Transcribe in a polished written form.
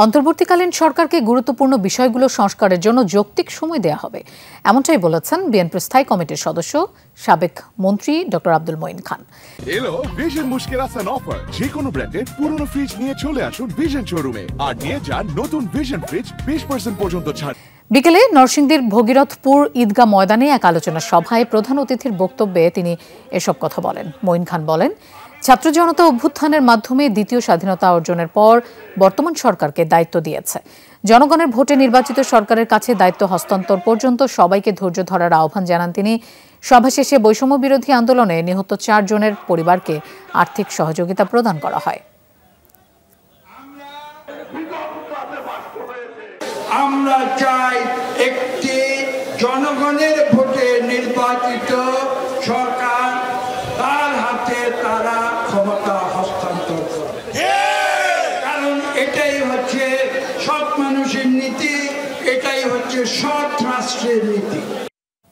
অন্তর্বর্তীকালীন সরকারকে গুরুত্বপূর্ণ বিষয়গুলো সংস্কারের জন্য যৌক্তিক সময় দেয়া হবে, এমনটাই বলেছেন বিএনপির স্থায়ী কমিটির সদস্য সাবেক মন্ত্রী ডক্টর আব্দুল মঈন খান। এলো ভিশন মুশকিল আসান অফার, যে কোনো ব্র্যান্ডের পুরনো ফ্রিজ নিয়ে চলে আসুন ভিশন শোরুমে আর নিয়ে যান নতুন ভিশন ফ্রিজ 20% পর্যন্ত ছাড়। বিকেলে নরসিংদীর ভগীরথপুর ঈদগাহ ময়দানে এক আলোচনা সভায় প্রধান অতিথির বক্তব্যে তিনি এসব কথা বলেন। মঈন খান বলেন, ছাত্র জনতা অভ্যুত্থানের মাধ্যমে দ্বিতীয় স্বাধীনতা অর্জনের পর বর্তমান সরকারকে দায়িত্ব দিয়েছে। জনগণের ভোটে নির্বাচিত সরকারের কাছে দায়িত্ব হস্তান্তর পর্যন্ত সবাইকে ধৈর্য ধরার আহ্বান জানান তিনি। সভা শেষে বৈষম্য বিরোধী আন্দোলনে নিহত 4 জনের পরিবারকে আর্থিক সহযোগিতা প্রদান করা হয়। আমরা চাই একটি জনগণের ভোটে নির্বাচিত সরকার, তার হাতে তারা ক্ষমতা হস্তান্তর করে, কারণ এটাই হচ্ছে সৎ মানুষের নীতি, এটাই হচ্ছে সৎ রাষ্ট্রের নীতি।